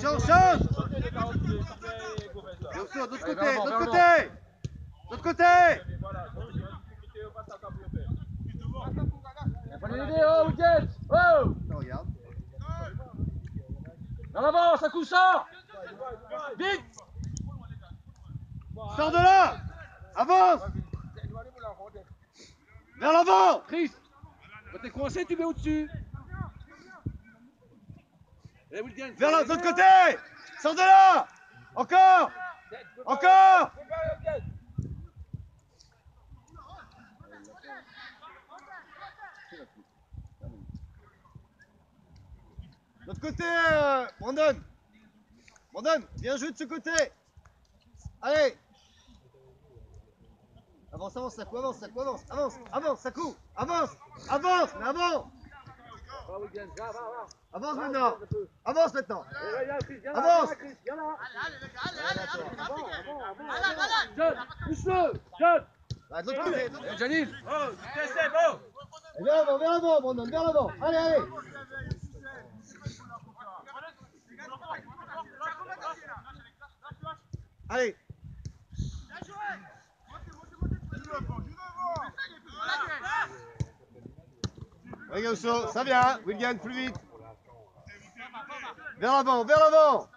Change, change. D'autre côté, d'autre côté. D'autre côté. Fallait l'aider, oh, Weekend. Oh. Regarde. En avant, ça couche ça. Vite. Sors de là. Avance. Vers l'avant. Chris, quand t'es coincé, tu mets au-dessus. Vers l'autre côté. Sors de là. Encore. Encore. L'autre côté, Brandon. Brandon, viens jouer de ce côté. Allez. Avance, avance, Sakou, avance, Sakou, avance, avance, avance, Sakou, avance, avance, mais avance. Avance maintenant. Avance maintenant. Avance. Jeune, pousse-le. Jeune. Bah, de l'autre côté. Janine. Vers l'avant, Brandon, vers l'avant. Allez, allez. Allez. Allez, Gaucho, ça vient. William, plus vite. Vers l'avant, vers l'avant.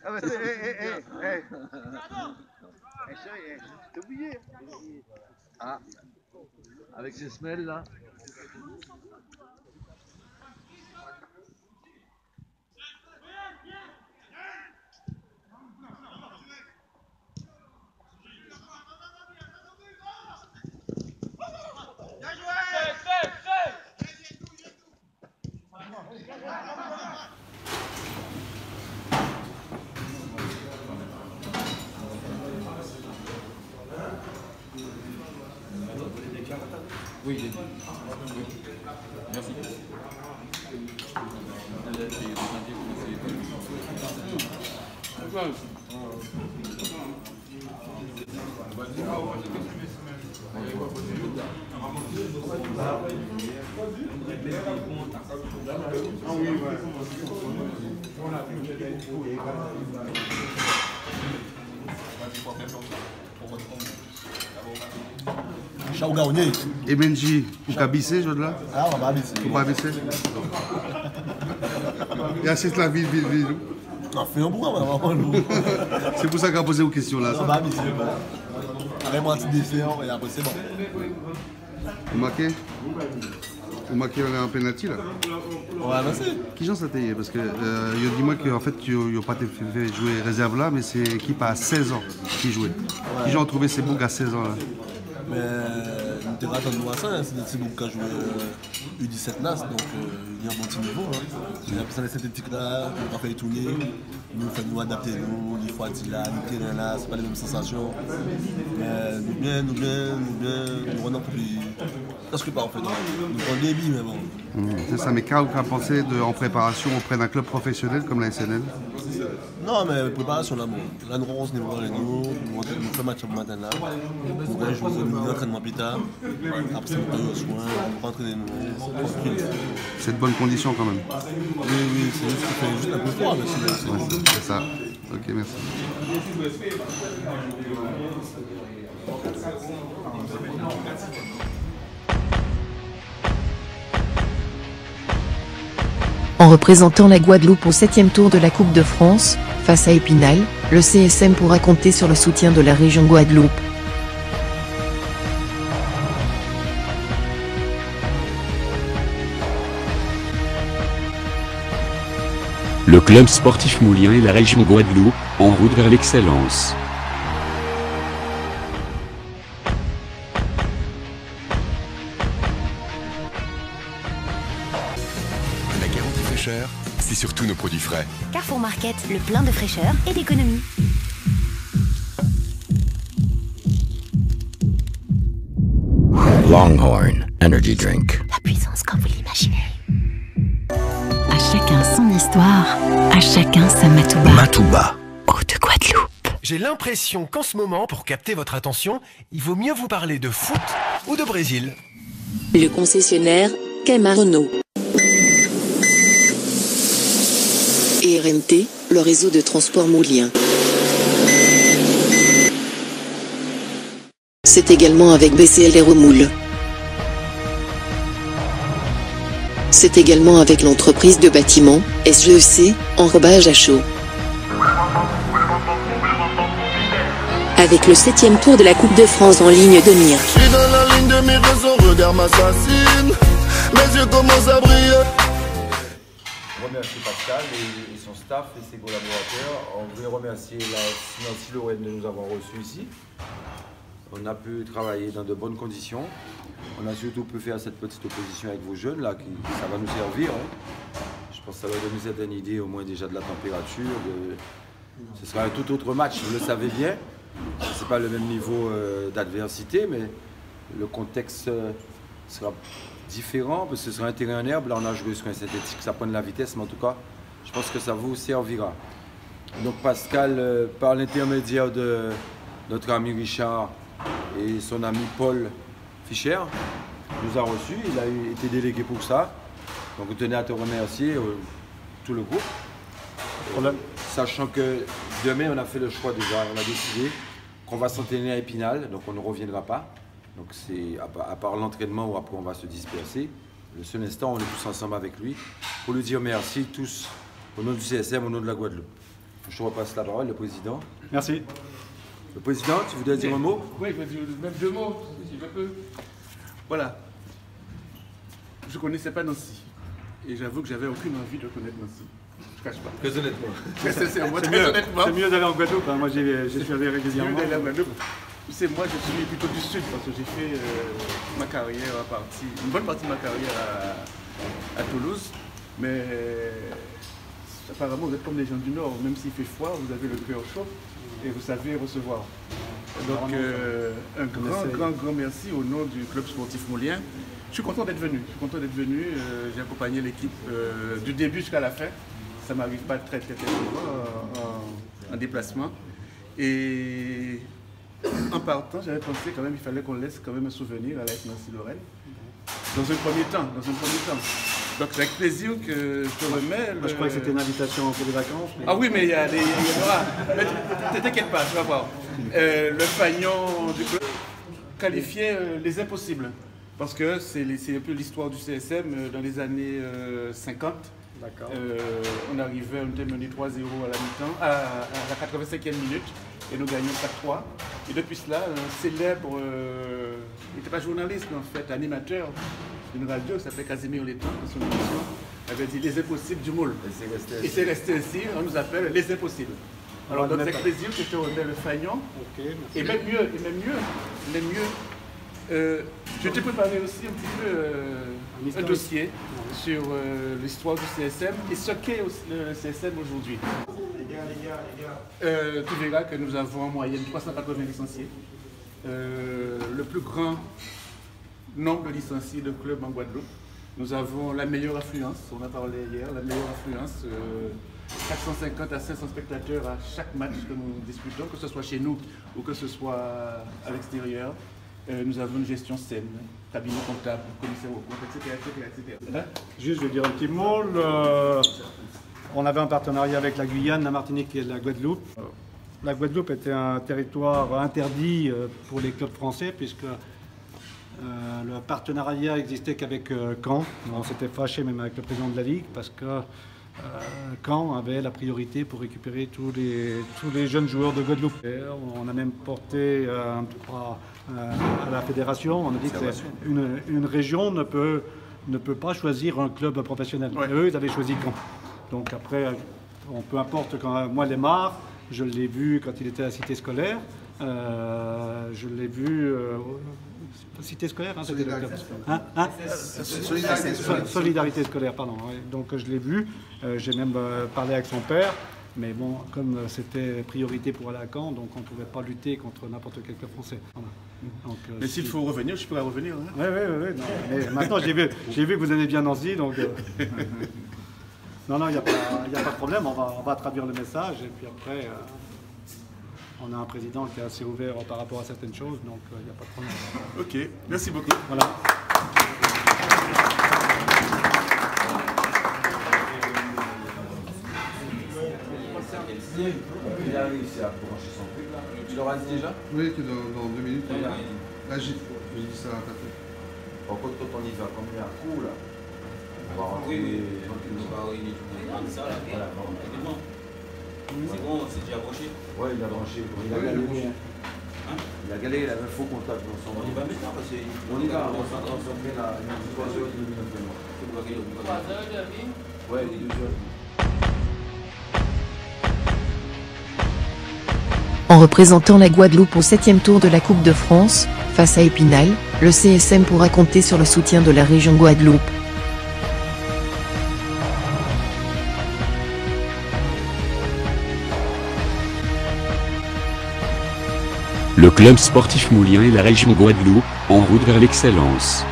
Ah bah c'est, chérie, t'as oublié. Ah, avec ces semelles là. Oui, il est. Oui. Merci. Ciao Gaoné. Et Benji, vous pouvez baisser, je là? Ah, on va baisser. Vous pouvez baisser? Et assiste la ville. On fait un bruit, vraiment. C'est pour ça qu'on a posé aux questions là. On va baisser. Vraiment un petit dessert et après c'est bon. Vous marquez? Vous marquez un penalty là? On va avancer. Qui j'en sais parce que il a dit moi qu'en fait tu n'as pas fait jouer réserve là, mais c'est l'équipe à 16 ans qui jouait. Qui j'en trouvé ces boucs à 16 ans là? Mais nous avons attendu à ça, c'est des petits boucs qui ont joué U17 NAS, donc il y a un bon petit niveau. Il y a ça les synthétiques là, on fait tourner, nous faisons nous adapter, il faut dire là, nous terrain là, c'est pas les mêmes sensations. Mais nous rendons pour presque pas en fait, nous prenons des billes mais bon. C'est ça, mais qu'est-ce qu'on a pensé en préparation auprès d'un club professionnel comme la SNL? Non, mais préparation là, bon. Là, nous rencontrons niveau avec nous faisons match au matin là. Nous allons jouer un entraînement plus tard. Après, nous allons au soin, nous entraîner nous. Tranquille. C'est de bonnes conditions quand même. Oui, c'est juste qu'il fait juste un peu froid, mais sinon. Ouais, c'est ça. Ok, merci. En représentant la Guadeloupe au 7e tour de la Coupe de France, face à Épinal, le CSM pourra compter sur le soutien de la région Guadeloupe. Le club sportif moulien et la région Guadeloupe, en route vers l'excellence. La garantie fraîcheur, c'est surtout nos produits frais. Carrefour Market, le plein de fraîcheur et d'économie. Longhorn Energy Drink. La puissance comme vous l'imaginez. À chacun son histoire, à chacun sa Matouba. Matouba. Eau de Guadeloupe. J'ai l'impression qu'en ce moment, pour capter votre attention, il vaut mieux vous parler de foot ou de Brésil. Le concessionnaire, Caïma Renault. Et RMT, le réseau de transport moulien. C'est également avec BCL Aéromoule. C'est également avec l'entreprise de bâtiment, SGEC, enrobage à chaud. Avec le 7e tour de la Coupe de France en ligne de mire. Je suis dans la ligne de mire, son regard m'assassine. Mes yeux commencent à briller. Je remercie Pascal et son staff et ses collaborateurs. On voulait remercier la Nancy Lorraine de nous avoir reçus ici. On a pu travailler dans de bonnes conditions. On a surtout pu faire cette petite opposition avec vos jeunes, là, ça va nous servir. Hein. Je pense que ça va donner une certaine idée, au moins déjà de la température. Ce sera un tout autre match, vous le savez bien. Ce n'est pas le même niveau d'adversité, mais le contexte sera différent, parce que ce sera un terrain en herbe. Là, on a joué sur un synthétique, ça prend de la vitesse, mais en tout cas, je pense que ça vous servira. Donc Pascal, par l'intermédiaire de notre ami Richard et son ami Paul Fischer, nous a reçus. Il a été délégué pour ça. Donc on tenait à te remercier, tout le groupe. Sachant que demain, on a fait le choix déjà, on a décidé qu'on va s'entraîner à Épinal, donc on ne reviendra pas. Donc c'est à part l'entraînement où après on va se disperser. Le seul instant, on est tous ensemble avec lui pour lui dire merci tous au nom du CSM, au nom de la Guadeloupe. Je te repasse la parole, le président. Merci. Le président, tu voudrais dire un mot? Oui, je vais dire même 2 mots, si je peux. Voilà. Je ne connaissais pas Nancy. Et j'avoue que j'avais aucune envie de connaître Nancy. Je ne cache pas. Très honnêtement. C'est mieux d'aller en Guadeloupe. Hein. Moi, j'y suis allé régulièrement. C'est mieux d'aller en Guadeloupe. Tu sais, moi, je suis plutôt du sud parce que j'ai fait ma carrière une bonne partie de ma carrière à Toulouse. Mais apparemment, vous êtes comme les gens du Nord. Même s'il fait froid, vous avez le cœur chaud et vous savez recevoir. Donc, un grand merci au nom du club sportif moulien. Je suis content d'être venu. J'ai accompagné l'équipe du début jusqu'à la fin. Ça ne m'arrive pas très souvent en déplacement. Et en partant, j'avais pensé quand même qu'il fallait qu'on laisse quand même un souvenir à la Nancy Lorraine. Dans un premier temps. Donc c'est avec plaisir que je te remets. Je croyais que c'était une invitation pour les vacances. Mais... Ah oui, mais il y en aura. Ne t'inquiète pas, tu vas voir. Le fagnon du club qualifiait les impossibles. Parce que c'est un peu l'histoire du CSM dans les années 50. On arrivait, on était mené 3-0 à la mi-temps, à la 85e minute, et nous gagnions 4-3. Et depuis cela, un célèbre, il n'était pas journaliste, mais en fait animateur d'une radio qui s'appelait Casimir Létan, dans son émission, avait dit les impossibles du moule. Et c'est resté ainsi, on nous appelle les impossibles. Alors donc c'est plaisir que je te remets le fagnon. Et même mieux, je t'ai préparé aussi un petit peu un dossier sur l'histoire du CSM et ce qu'est le CSM aujourd'hui. Tu verras que nous avons en moyenne 380 licenciés. Le plus grand nombre de licenciés de clubs en Guadeloupe. Nous avons la meilleure affluence, on a parlé hier, la meilleure affluence. 450 à 500 spectateurs à chaque match que nous disputons, que ce soit chez nous ou que ce soit à l'extérieur. Nous avons une gestion saine, cabinet comptable, commissaire au compte, etc. Juste, je vais dire un petit mot. On avait un partenariat avec la Guyane, la Martinique et la Guadeloupe. La Guadeloupe était un territoire interdit pour les clubs français puisque le partenariat existait qu'avec Caen. On s'était fâché même avec le président de la Ligue parce que Caen avait la priorité pour récupérer tous les jeunes joueurs de Guadeloupe. Et on a même porté à la fédération, on a dit que une région ne peut pas choisir un club professionnel. Ouais. Et eux, ils avaient choisi Caen. Donc après, peu importe, quand moi, Lemar, je l'ai vu quand il était à Cité Scolaire. Je l'ai vu... Cité Scolaire, hein, c'était le club. Solidarité Scolaire, pardon. Ouais. Donc je l'ai vu, j'ai même parlé avec son père. Mais bon, comme c'était priorité pour aller à Caen, donc on ne pouvait pas lutter contre n'importe quel club français. Voilà. Donc, mais s'il faut revenir, je pourrais revenir. Hein. Oui. Mais maintenant, j'ai vu que vous aimez bien Nancy, donc... Non, il n'y a pas de problème, on va traduire le message, et puis après, on a un président qui est assez ouvert par rapport à certaines choses, donc il n'y a pas de problème. Ok, merci beaucoup. Voilà. Il a réussi à brancher son truc là. Tu l'auras dit déjà? Oui, que dans 2 minutes. Là, j'ai dit ça à ta tête. Par contre, quand on y va comme il y a un coup là, on va rentrer. C'est bon, c'est déjà branché? Ouais, il a branché. Il a galéré. Il a galéré, il avait un faux contact dans son. On y va maintenant parce que. On y va, on va s'entrer là. Il y a une situation de 2 minutes maintenant. 3h30? Ouais, il est 2h30. En représentant la Guadeloupe au 7e tour de la Coupe de France, face à Épinal, le CSM pourra compter sur le soutien de la région Guadeloupe. Le club sportif moulien et la région Guadeloupe, en route vers l'excellence.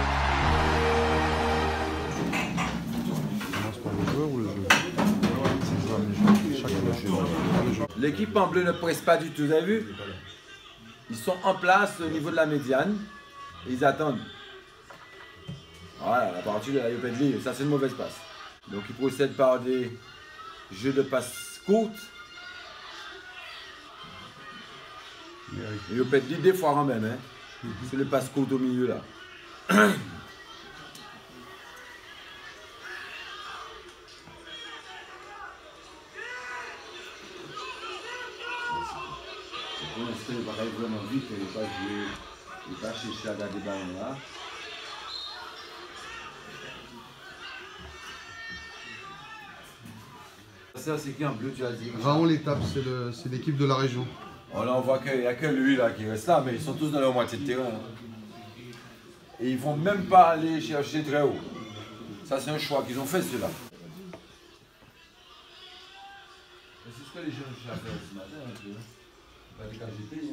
L'équipe en bleu ne presse pas du tout, vous avez vu? Ils sont en place au niveau de la médiane. Et ils attendent. Voilà, la partie de la Yopedli, ça c'est une mauvaise passe. Donc ils procèdent par des jeux de passes courtes. Yopedli des fois quand même, hein. C'est les passes courtes au milieu là. Pour l'instant, il va aller vraiment vite, il ne va pas jouer, il va pas chercher à garder le ballon là. Ça, c'est qui en bleu, tu as dit? Raoul Étape, c'est l'équipe de la région. Oh, là, on voit qu'il n'y a que lui là qui reste là, mais ils sont tous dans leur moitié de terrain. Et ils ne vont même pas aller chercher très haut. Ça, c'est un choix qu'ils ont fait, celui-là. C'est ce que les jeunes cherchent à faire ce matin, un peu. Pas des KGP,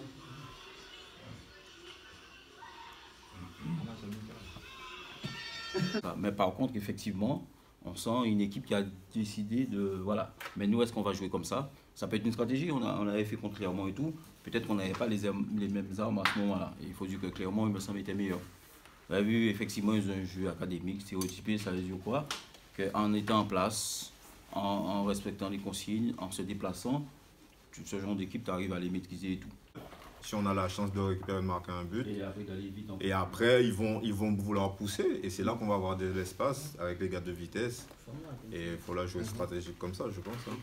hein. Mais par contre, effectivement, on sent une équipe qui a décidé de... Voilà. Mais nous, est-ce qu'on va jouer comme ça? Ça peut être une stratégie, on avait fait contre Clermont et tout. Peut-être qu'on n'avait pas les mêmes armes à ce moment-là. Il faut dire que Clermont, il me semble, était meilleur. Vous avez vu, effectivement, ils ont un jeu académique, stéréotypé, ça veut dire quoi? Qu'en étant en place, en respectant les consignes, en se déplaçant, ce genre d'équipe, tu arrives à les maîtriser et tout. Si on a la chance de récupérer, de marquer un but, et après ils vont vouloir pousser, et c'est là qu'on va avoir de l'espace avec les gars de vitesse. Et il faut la jouer stratégique comme ça, je pense. Hein.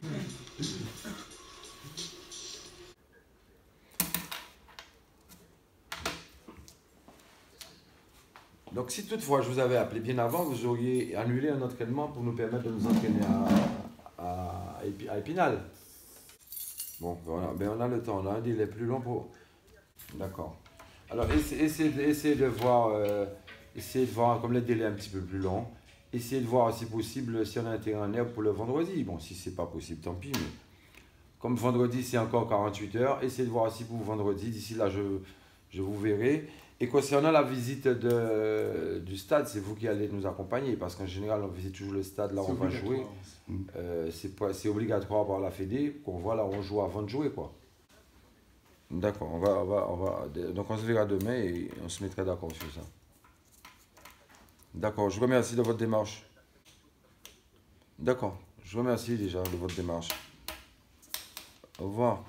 Donc si toutefois je vous avais appelé bien avant, vous auriez annulé un entraînement pour nous permettre de nous entraîner à Épinal. Bon, voilà, ben on a le temps, on a un délai plus long pour... D'accord. Alors essayez de voir comme le délai est un petit peu plus long. Essayez de voir si possible si on a un terrain en herbe pour le vendredi. Bon, si c'est pas possible, tant pis. Mais comme vendredi c'est encore 48 heures, essayez de voir si pour vendredi, d'ici là je vous verrai. Et concernant la visite du stade, c'est vous qui allez nous accompagner, parce qu'en général, on visite toujours le stade là où on va jouer. C'est obligatoire par la Fédé, qu'on voit là où on joue avant de jouer, quoi. D'accord, donc on se verra demain et on se mettra d'accord sur ça. D'accord, je vous remercie de votre démarche. D'accord, je vous remercie déjà de votre démarche. Au revoir.